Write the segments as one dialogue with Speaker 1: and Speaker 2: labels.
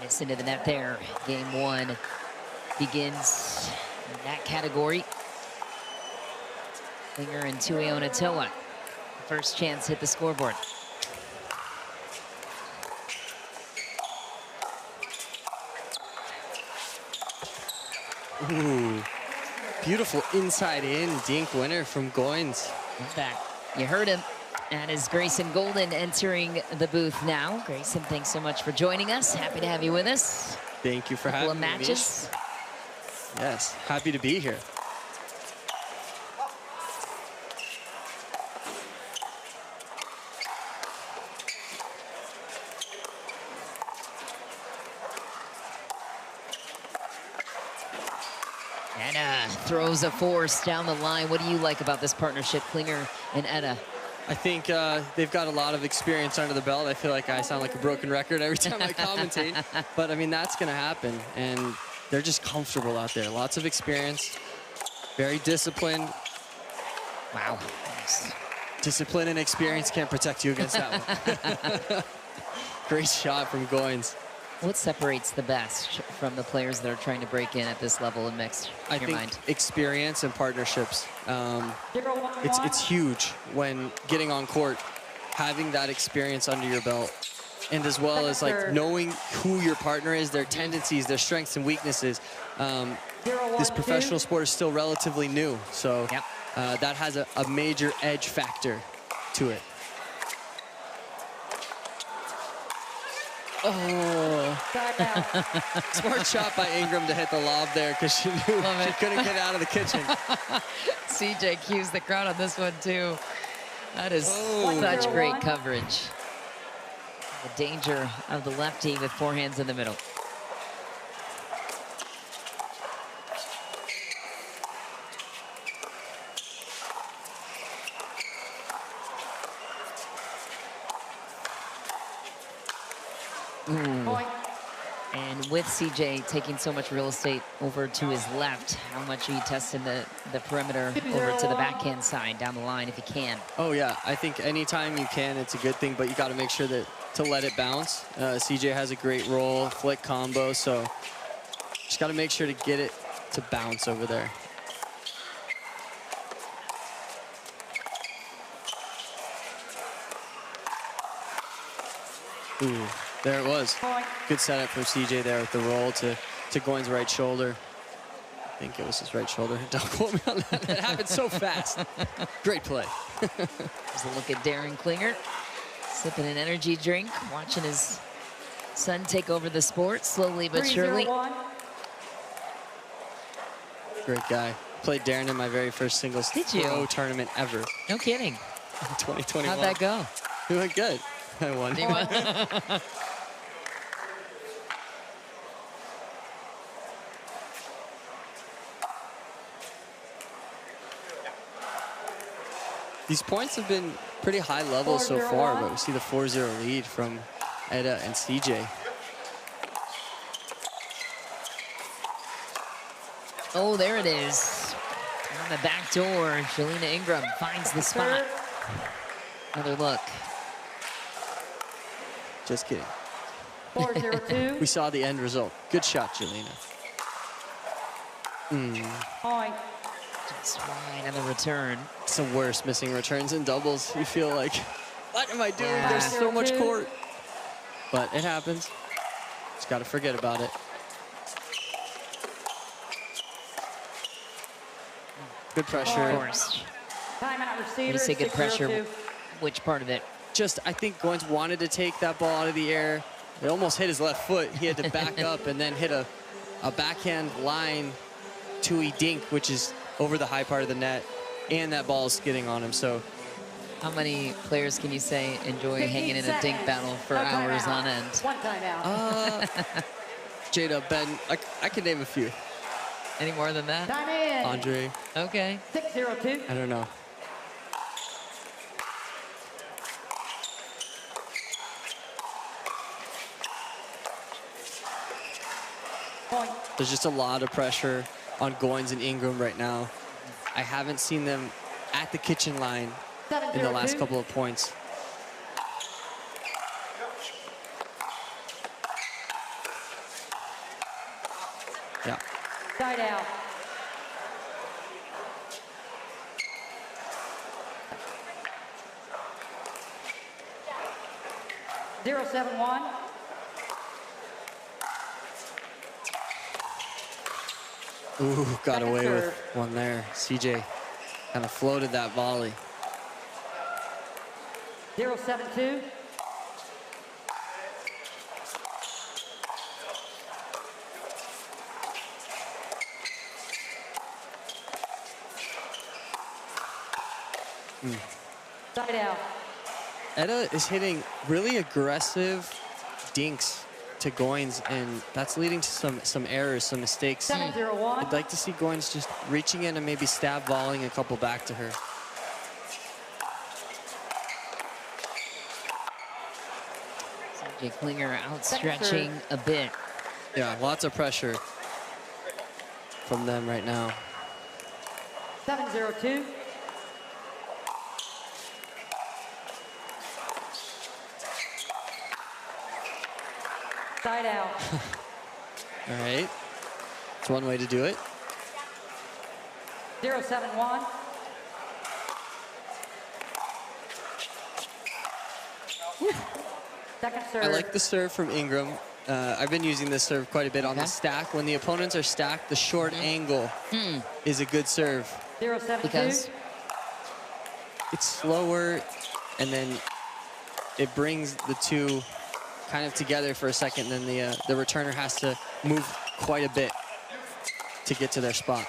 Speaker 1: Miss into the net there. Game one begins in that category. Klinger and Tuionetoa. First chance hit the scoreboard.
Speaker 2: Ooh, beautiful inside-in dink winner from Goins.
Speaker 1: Back. You heard him. That is Grayson Golden entering the booth now. Grayson, thanks so much for joining us. Happy to have you with us.
Speaker 2: Thank you for having me.
Speaker 1: Matches.
Speaker 2: Yes, happy to be here.
Speaker 1: Etta throws a force down the line. What do you like about this partnership, Klinger and Etta?
Speaker 2: I think they've got a lot of experience under the belt. I feel like I sound like a broken record every time I commentate. But, I mean, that's going to happen. And they're just comfortable out there. Lots of experience. Very disciplined.
Speaker 1: Wow. Nice.
Speaker 2: Discipline and experience can't protect you against that one. Great shot from Goins.
Speaker 1: What separates the best from the players that are trying to break in at this level of mixed?
Speaker 2: I think experience and partnerships. It's huge when getting on court, having that experience under your belt, and as well as like knowing who your partner is, their tendencies, their strengths and weaknesses. This professional sport is still relatively new, so that has a major edge factor to it. Oh, smart shot by Ingram to hit the lob there because she knew she couldn't get out of the kitchen.
Speaker 1: CJ cues the crowd on this one too. That is such great coverage. The danger of the lefty with forehands in the middle. And with CJ taking so much real estate over to his left, how much are you testing the perimeter over to the backhand side down the line if you can?
Speaker 2: Oh yeah, I think anytime you can, it's a good thing, but you got to make sure that to let it bounce. CJ has a great roll, flick combo, so just got to make sure to get it to bounce over there. Ooh. There it was. Good setup from CJ there with the roll to Goins' right shoulder. I think it was his right shoulder. Don't quote me on that. It happened so fast. Great play.
Speaker 1: There's a look at Darren Klinger, sipping an energy drink, watching his son take over the sport slowly but surely.
Speaker 2: Great guy. Played Darren in my very first singles pro tournament ever.
Speaker 1: No kidding.
Speaker 2: In 2021.
Speaker 1: How'd that go?
Speaker 2: It went good. I won.
Speaker 1: You won.
Speaker 2: These points have been pretty high level so far, but we see the 4-0 lead from Etta and CJ.
Speaker 1: Oh, there it is. On the back door, Jalina Ingram finds the spot. Another look.
Speaker 2: Just kidding. 4-0-2. We saw the end result. Good shot, Jalina.
Speaker 1: Point. Just wide on the return.
Speaker 2: It's the worst missing returns in doubles. You feel like, what am I doing? There's so much court. But it happens. Just got to forget about it. Good pressure.
Speaker 1: Of course. When you say good pressure, which part of it?
Speaker 2: Just, I think Goins wanted to take that ball out of the air. It almost hit his left foot. He had to back up and then hit a backhand line two-y dink, which is over the high part of the net, and that ball is skidding on him. So,
Speaker 1: how many players can you say enjoy hanging in a dink battle for hours on end?
Speaker 3: One timeout.
Speaker 2: Jada, Ben, I can name a few.
Speaker 1: Any more than that?
Speaker 3: Time in.
Speaker 2: Andre.
Speaker 1: Okay.
Speaker 3: 6-0-2.
Speaker 2: I don't know.
Speaker 3: Point.
Speaker 2: There's just a lot of pressure on Goins and Ingram right now. I haven't seen them at the kitchen line in the last couple of points.
Speaker 3: Side out. Zero, 7-1.
Speaker 2: Ooh, got
Speaker 3: Second
Speaker 2: away with
Speaker 3: serve.
Speaker 2: one there. CJ kind of floated that volley.
Speaker 3: 0-7-2. Side out.
Speaker 2: Etta is hitting really aggressive dinks to Goins, and that's leading to some errors, some mistakes.
Speaker 3: 7-0-1.
Speaker 2: I'd like to see Goins just reaching in and maybe stab volleying a couple back to her.
Speaker 1: CJ Klinger outstretching a bit.
Speaker 2: Yeah, lots of pressure from them right now.
Speaker 3: 7-0-2. Side out.
Speaker 2: All right, it's one way to do it.
Speaker 3: 0-7-1. Second serve.
Speaker 2: I like the serve from Ingram. I've been using this serve quite a bit on the stack. When the opponents are stacked, the short angle is a good serve.
Speaker 3: 0-7-2.
Speaker 1: Because
Speaker 2: It's slower, and then it brings the two kind of together for a second. Then the returner has to move quite a bit to get to their spot.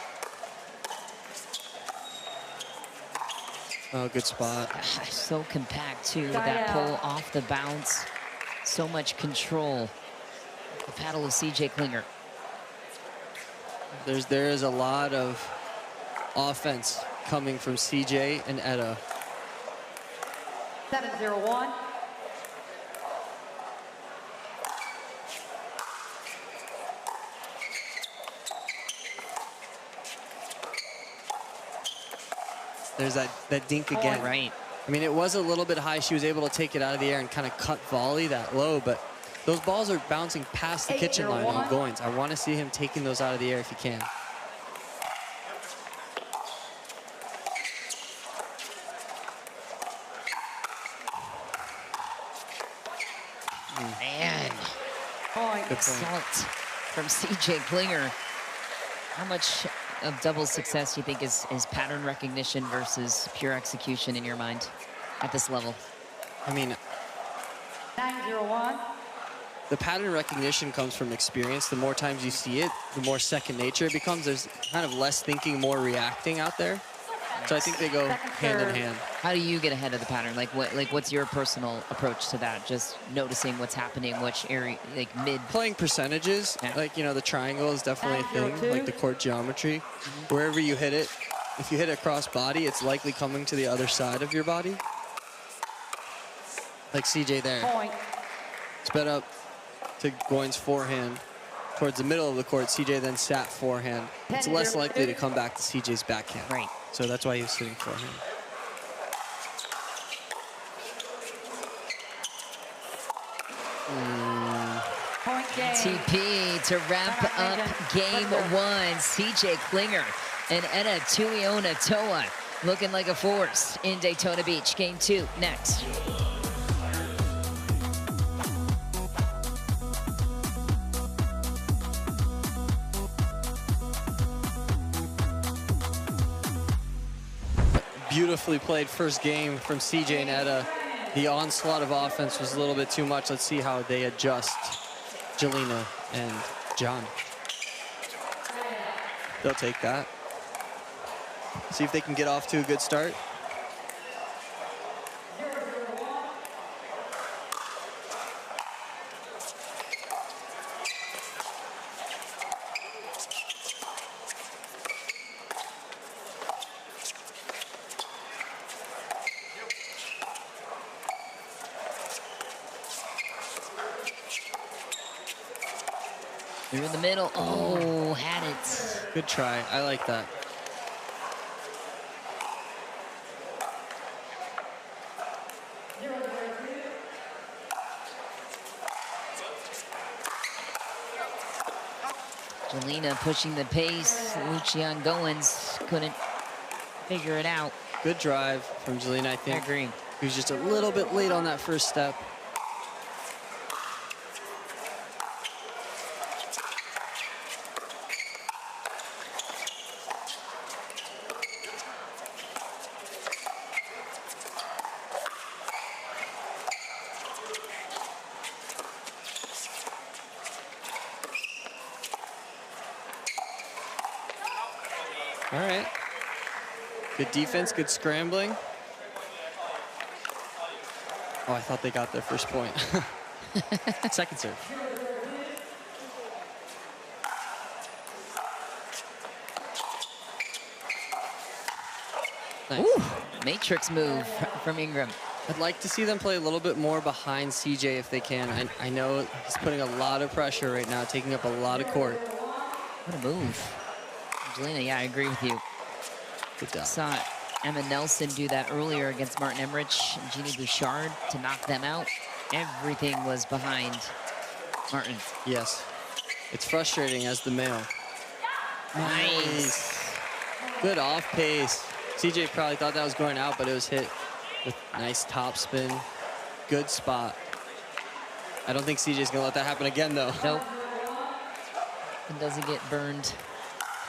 Speaker 2: Oh, good spot.
Speaker 1: so compact too,
Speaker 3: Side
Speaker 1: that
Speaker 3: out.
Speaker 1: pull off the bounce. So much control. The paddle of CJ Klinger.
Speaker 2: There is a lot of offense coming from CJ and Etta.
Speaker 3: 7-0-1.
Speaker 2: There's that dink again.
Speaker 1: Right.
Speaker 2: I mean, it was a little bit high. She was able to take it out of the air and kind of cut volley that low, but those balls are bouncing past the kitchen line on Goins. I want to see him taking those out of the air if he can.
Speaker 1: Man,
Speaker 3: Point.
Speaker 2: Good point.
Speaker 1: assault from CJ Klinger. How much of double success do you think is pattern recognition versus pure execution in your mind at this level?
Speaker 2: I mean,
Speaker 3: 9-0-1.
Speaker 2: the pattern recognition comes from experience. The more times you see it, the more second nature it becomes. There's kind of less thinking, more reacting out there. So I think they go hand in hand.
Speaker 1: How do you get ahead of the pattern? What's your personal approach to that? Just noticing what's happening, which area, like mid.
Speaker 2: Playing percentages,
Speaker 1: Yeah.
Speaker 2: like, you know, the triangle is definitely a thing, like the court geometry. Wherever you hit it, if you hit it cross body, it's likely coming to the other side of your body. Like CJ there.
Speaker 3: Point.
Speaker 2: Sped up to Goins' forehand towards the middle of the court. CJ then sat forehand. It's less likely to come back to CJ's backhand.
Speaker 1: Right.
Speaker 2: So that's why he was sitting forehand.
Speaker 3: Point game.
Speaker 1: TP to wrap up game one. CJ Klinger and Etta Tuionetoa looking like a force in Daytona Beach. Game two next.
Speaker 2: Beautifully played first game from CJ and Etta. The onslaught of offense was a little bit too much. Let's see how they adjust, Jalina and John. They'll take that. See if they can get off to a good start.
Speaker 1: Through the middle. Oh, had it.
Speaker 2: Good try. I like that.
Speaker 1: Jalina pushing the pace. Lucian Goins couldn't figure it out.
Speaker 2: Good drive from Jalina, I think.
Speaker 1: I agree.
Speaker 2: He was just a little bit late on that first step. All right. Good defense, good scrambling. Oh, I thought they got their first point. Second serve. Nice.
Speaker 1: Ooh, matrix move from Ingram.
Speaker 2: I'd like to see them play a little bit more behind CJ if they can. I know he's putting a lot of pressure right now, taking up a lot of court.
Speaker 1: What a move. Jalina, yeah, I agree with you.
Speaker 2: Good job.
Speaker 1: Saw Emma Nelson do that earlier against Martin Emmerich and Jeannie Bouchard to knock them out. Everything was behind Martin.
Speaker 2: Yes. It's frustrating as the male. Nice. Good off pace. CJ probably thought that was going out, but it was hit with nice top spin. Good spot. I don't think CJ's gonna let that happen again though.
Speaker 1: Nope. And doesn't get burned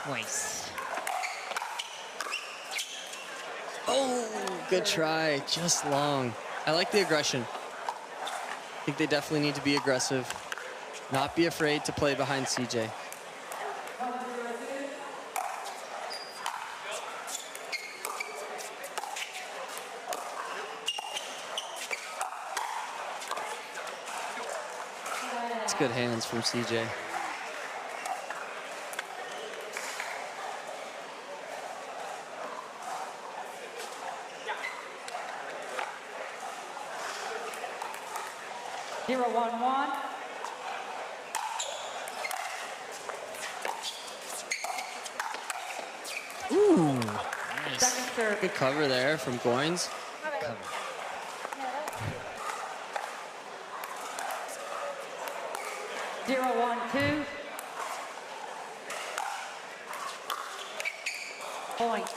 Speaker 1: twice.
Speaker 2: Oh, good try, just long. I like the aggression. I think they definitely need to be aggressive. Not be afraid to play behind CJ. It's good hands from CJ.
Speaker 3: Zero, 1-1.
Speaker 1: Ooh, nice.
Speaker 3: Second serve.
Speaker 2: Good cover there from Goins.
Speaker 1: Cover.
Speaker 3: Zero, 1-2. Point.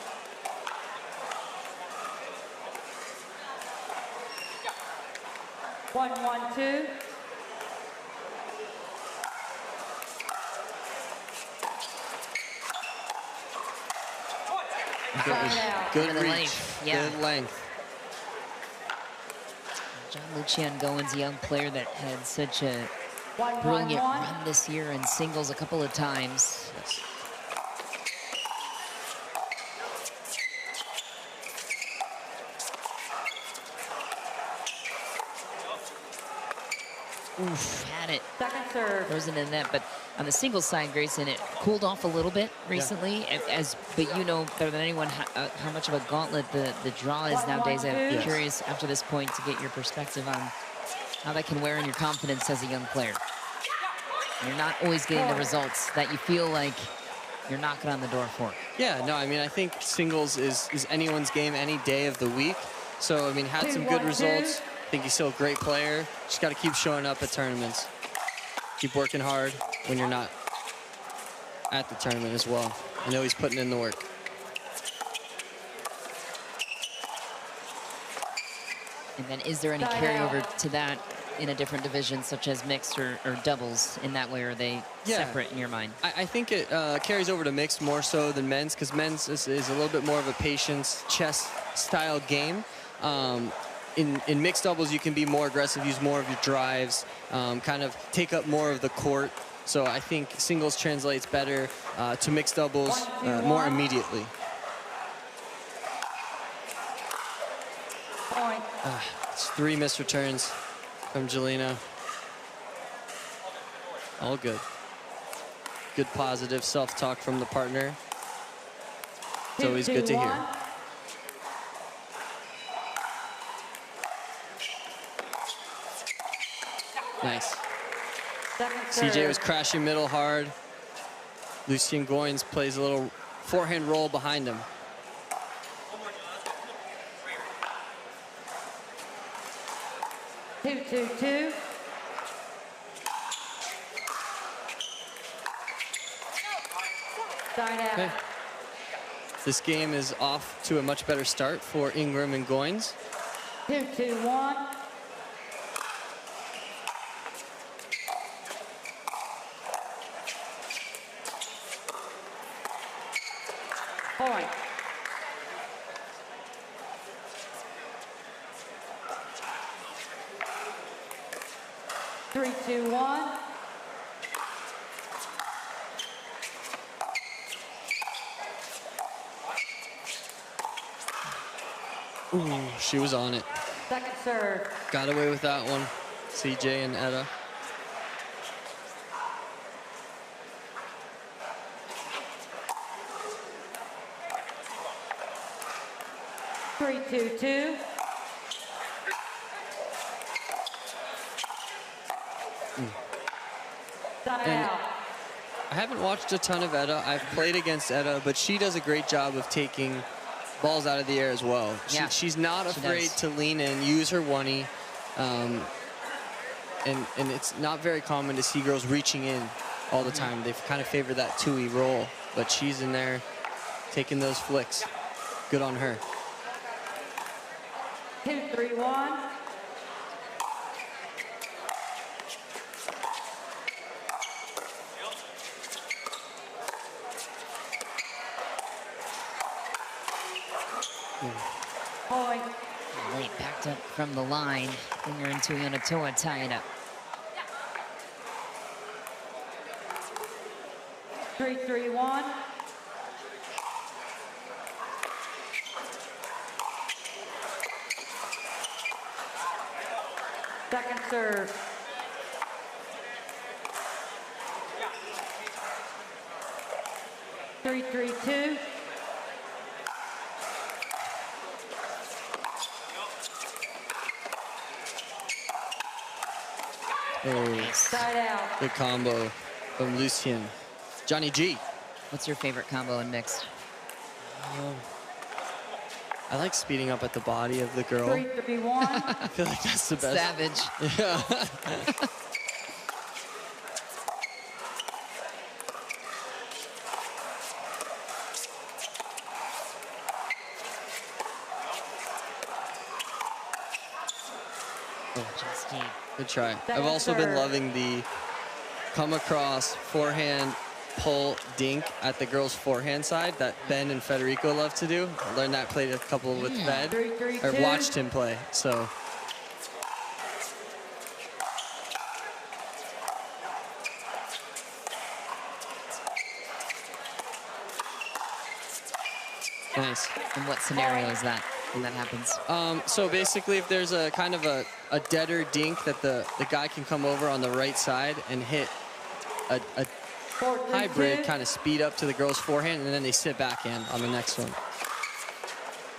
Speaker 3: One, 1-2.
Speaker 2: Good
Speaker 1: the
Speaker 2: reach,
Speaker 1: length, yeah.
Speaker 2: good length.
Speaker 1: John Lucian Goins, a young player that had such a
Speaker 3: 1-1-1.
Speaker 1: brilliant run this year in singles a couple of times.
Speaker 2: Yes.
Speaker 1: Oof, had it.
Speaker 3: Second serve.
Speaker 1: Throws it in net, but on the singles side, Grayson, it cooled off a little bit recently. But you know better than anyone how much of a gauntlet the draw is nowadays. I'm
Speaker 2: Yes.
Speaker 1: curious after this point to get your perspective on how that can wear on your confidence as a young player. You're not always getting the results that you feel like you're knocking on the door for.
Speaker 2: Yeah, no, I mean, I think singles is anyone's game any day of the week. So, I mean, had some good
Speaker 3: 2-1-2.
Speaker 2: results. I think he's still a great player. Just got to keep showing up at tournaments. Keep working hard when you're not at the tournament as well. I know he's putting in the work.
Speaker 1: And then is there any carryover to that in a different division, such as mixed or doubles in that way? Or are they separate in your mind?
Speaker 2: I think it carries over to mixed more so than men's, because men's is a little bit more of a patience, chess style game. In mixed doubles, you can be more aggressive, use more of your drives, kind of take up more of the court. So I think singles translates better to mixed doubles more immediately.
Speaker 3: Point.
Speaker 2: It's 3 missed returns from Jalina. All good. Good positive self-talk from the partner. It's always good to hear.
Speaker 3: 2-1.
Speaker 2: Nice.
Speaker 3: Second
Speaker 2: CJ
Speaker 3: serve.
Speaker 2: was crashing middle hard. Lucian Goins plays a little forehand roll behind him.
Speaker 3: Two. Side out.
Speaker 2: Okay. This game is off to a much better start for Ingram and Goins.
Speaker 3: 2-2-1. Point. Three, two, one.
Speaker 2: Ooh, she was on it.
Speaker 3: Second serve.
Speaker 2: Got away with that one, CJ and Etta.
Speaker 3: Three, two, two. Side
Speaker 2: And
Speaker 3: out.
Speaker 2: I haven't watched a ton of Etta. I've played against Etta, but she does a great job of taking balls out of the air as well.
Speaker 1: Yeah,
Speaker 2: She's not
Speaker 1: she
Speaker 2: afraid
Speaker 1: does.
Speaker 2: to lean in, use her one-y. And it's not very common to see girls reaching in all the time. They've kind of favored that two-y roll, but she's in there taking those flicks. Good on her.
Speaker 3: 2-3-1. Point.
Speaker 1: Late backed up from the line. Klinger and Tuionetoa tie it up.
Speaker 3: 3-3-1. Second serve. Three, three, two.
Speaker 2: Oh,
Speaker 3: Side out.
Speaker 2: good combo from Lucian. Johnny G.
Speaker 1: What's your favorite combo in mixed?
Speaker 2: I like speeding up at the body of the girl.
Speaker 3: 3-3-1.
Speaker 2: I feel like that's the best.
Speaker 1: Savage.
Speaker 2: Yeah.
Speaker 1: Just deep.
Speaker 2: Good try. I've
Speaker 3: Second
Speaker 2: also been
Speaker 3: serve.
Speaker 2: loving the come across forehand pull dink at the girls' forehand side that Ben and Federico love to do. I learned that, played a couple with Fed.
Speaker 3: 3-3-2.
Speaker 2: I've watched him play, so. Nice.
Speaker 1: In what scenario is that when that happens?
Speaker 2: So basically, if there's a kind of a deader dink that the guy can come over on the right side and hit a
Speaker 3: 4-3-2.
Speaker 2: hybrid, kind of speed up to the girl's forehand, and then they sit backhand on the next one.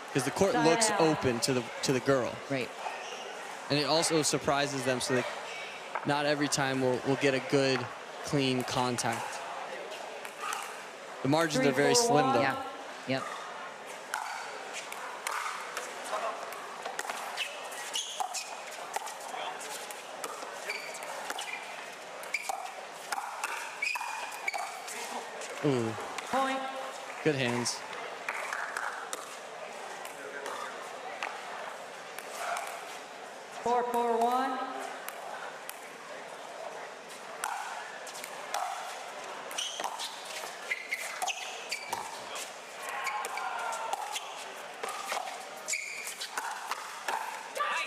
Speaker 2: Because the court looks open to the girl,
Speaker 1: Right.
Speaker 2: and it also surprises them, so they not every time will get a good, clean contact. The margins are very slim, though.
Speaker 1: Yeah. Yep.
Speaker 2: Ooh,
Speaker 3: Point.
Speaker 2: good hands.
Speaker 3: Four, four, one.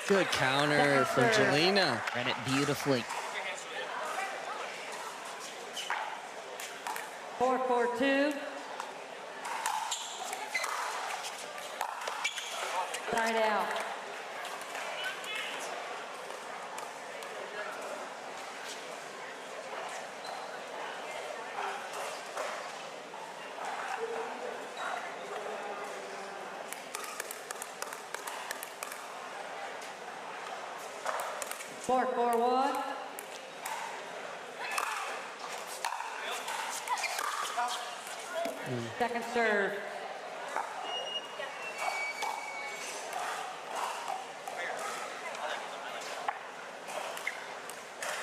Speaker 2: Good counter from Jalina.
Speaker 1: Read it beautifully.
Speaker 3: 4-4-2. Side out. Four, four, one. Second serve.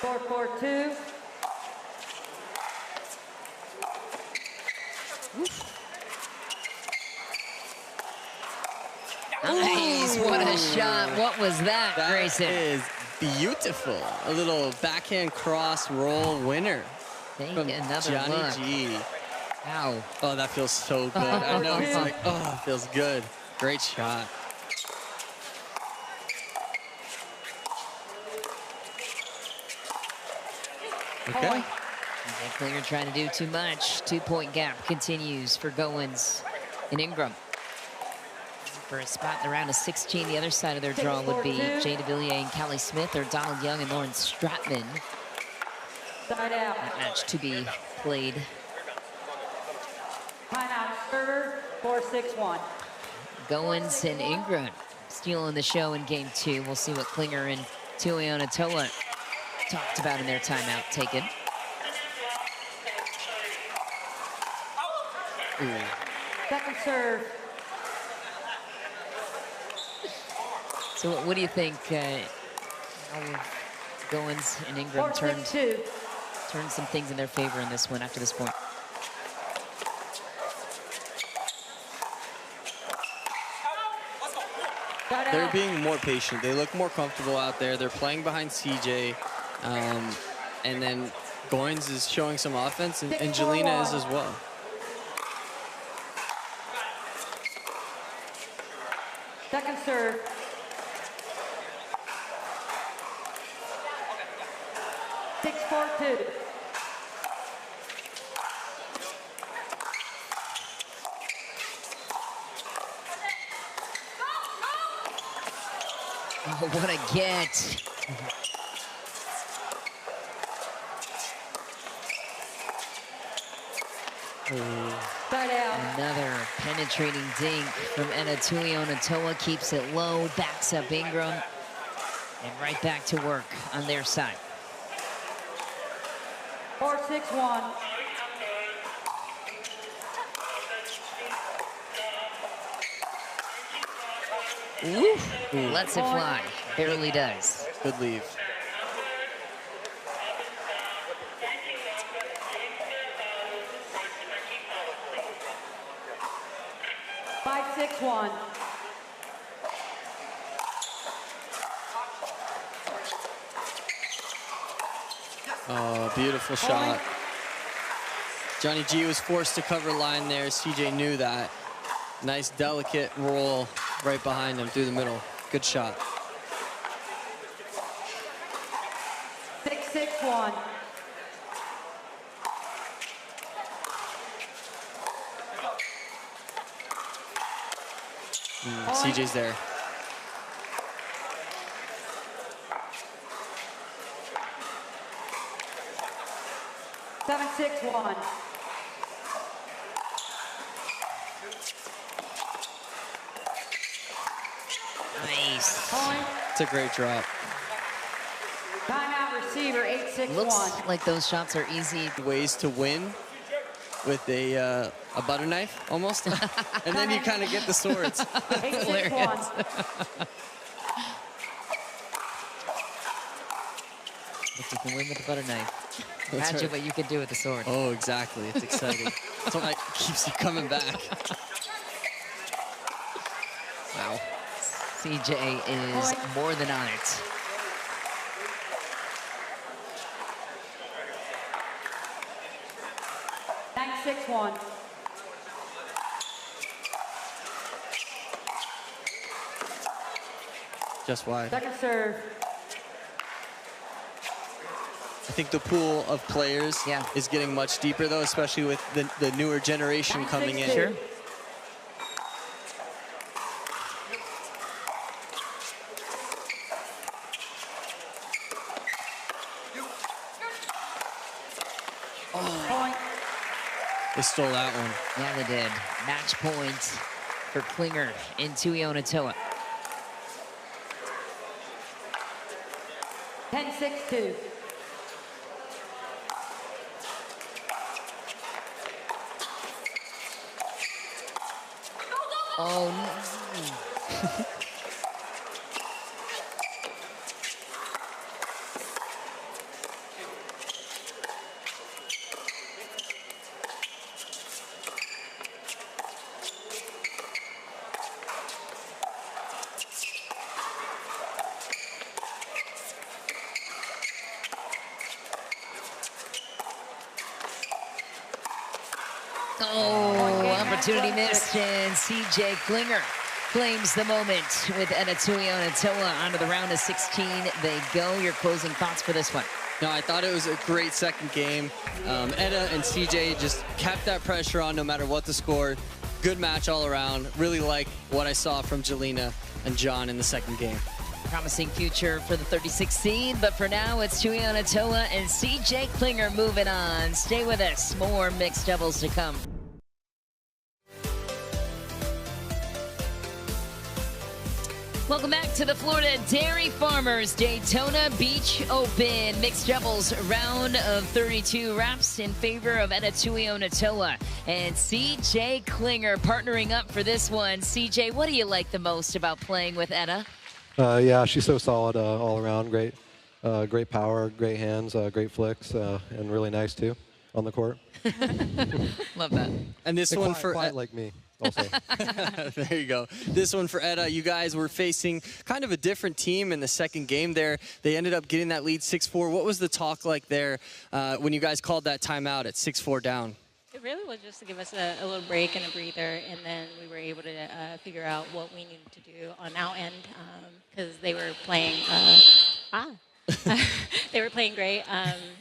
Speaker 3: Four, four, two.
Speaker 1: what a shot. What was that, Grayson?
Speaker 2: That is beautiful. A little backhand cross roll winner.
Speaker 1: Take
Speaker 2: From
Speaker 1: another
Speaker 2: Johnny
Speaker 1: look.
Speaker 2: G.
Speaker 1: Wow.
Speaker 2: Oh, that feels so good. I know he's like, oh, it feels good. Great shot. Okay.
Speaker 1: Klinger trying to do too much. 2-point gap continues for Goins and Ingram. For a spot in the round of 16, the other side of their draw would be Jay DeVilliers and Callie Smith, or Donald Young and Lauren Stratman.
Speaker 3: Side out.
Speaker 1: That match to be played.
Speaker 3: Timeout server, 4-6-1.
Speaker 1: Goins and Ingram stealing the show in game 2. We'll see what Klinger and Tuionetoa talked about in their timeout taken.
Speaker 3: Second serve.
Speaker 1: So what do you think? Goins and Ingram turned
Speaker 3: 4-6-2.
Speaker 1: some things in their favor in this one after this point.
Speaker 3: Side
Speaker 2: They're
Speaker 3: out.
Speaker 2: being more patient. They look more comfortable out there. They're playing behind CJ. And then Goins is showing some offense, and Jalina is as well.
Speaker 3: Second serve. Six, 4-2.
Speaker 1: Oh, what a get.
Speaker 3: Side out.
Speaker 1: Another penetrating dink from Etta Tuionetoa, keeps it low, backs up Ingram, and right back to work on their side.
Speaker 3: 4-6-1.
Speaker 1: Lets it fly, barely does.
Speaker 2: Good leave.
Speaker 3: Five, 6-1.
Speaker 2: Oh, beautiful shot. Johnny G was forced to cover line there. CJ knew that. Nice, delicate roll right behind him through the middle. Good shot.
Speaker 3: 6-6-1.
Speaker 2: CJ's there.
Speaker 3: Seven, 6-1.
Speaker 1: Nice.
Speaker 3: Point.
Speaker 2: It's a great drop.
Speaker 3: Timeout receiver, 8-6-1.
Speaker 1: Looks like those shots are easy.
Speaker 2: Ways to win with a butter knife, almost. And then you kind of get the swords.
Speaker 3: 8-6-1.
Speaker 1: If you can win with a butter knife,
Speaker 2: That's
Speaker 1: imagine
Speaker 2: right.
Speaker 1: what you can do with the sword.
Speaker 2: Oh, exactly. It's exciting. That's what keeps you coming back.
Speaker 1: Wow. CJ is more than on it.
Speaker 3: Nine, 6-1.
Speaker 2: Just wide.
Speaker 3: Second serve.
Speaker 2: I think the pool of players is getting much deeper, though, especially with the newer generation coming in.
Speaker 1: Sure.
Speaker 3: Point.
Speaker 2: They stole that one.
Speaker 1: Yeah, they did. Match point for Klinger and Tuionetoa.
Speaker 3: 10-6-2.
Speaker 1: Oh, no. Oh, opportunity missed, and CJ Klinger claims the moment with Etta Tuionetoa onto the round of 16. They go. Your closing thoughts for this one?
Speaker 2: No, I thought it was a great second game. Etta and CJ just kept that pressure on no matter what the score. Good match all around. Really like what I saw from Jalina and John in the second game.
Speaker 1: Promising future for the 36th seed, but for now it's Tuionetoa and CJ Klinger moving on. Stay with us. More mixed doubles to come. Welcome back to the Florida Dairy Farmers Daytona Beach Open. Mixed doubles round of 32 wraps in favor of Etta Tuionetoa and CJ Klinger partnering up for this one. CJ, what do you like the most about playing with Etta?
Speaker 4: Yeah, she's so solid all around. Great, great power, great hands, great flicks, and really nice too on the court.
Speaker 1: Love that.
Speaker 2: And this one for
Speaker 4: quiet like me. Also.
Speaker 2: There you go. This one for Etta. You guys were facing kind of a different team in the second game there. They ended up getting that lead 6-4. What was the talk like there when you guys called that timeout at 6-4 down?
Speaker 5: It really was just to give us a little break and a breather, and then we were able to figure out what we needed to do on our end because they were playing. They were playing great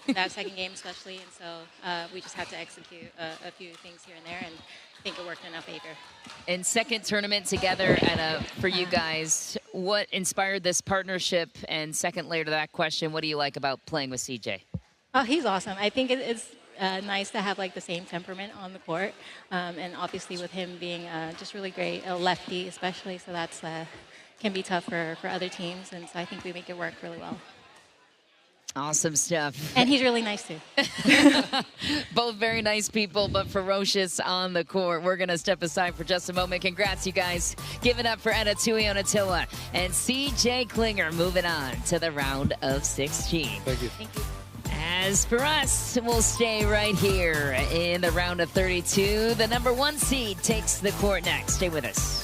Speaker 5: that second game especially, and so we just had to execute a few things here and there, and I think it worked in our favor.
Speaker 1: And second tournament together, Etta, for you guys, what inspired this partnership? And second layer to that question, what do you like about playing with CJ?
Speaker 5: Oh, he's awesome. I think it's nice to have like the same temperament on the court, and obviously with him being just really great, a lefty especially, so that's can be tough for other teams, and so I think we make it work really well.
Speaker 1: Awesome stuff.
Speaker 5: And he's really nice too.
Speaker 1: Both very nice people, but ferocious on the court. We're going to step aside for just a moment. Congrats, you guys. Give it up for Etta Tuionetoa and CJ Klinger moving on to the round of 16.
Speaker 4: Thank you.
Speaker 5: Thank you.
Speaker 1: As for us, we'll stay right here in the round of 32. The #1 seed takes the court next. Stay with us.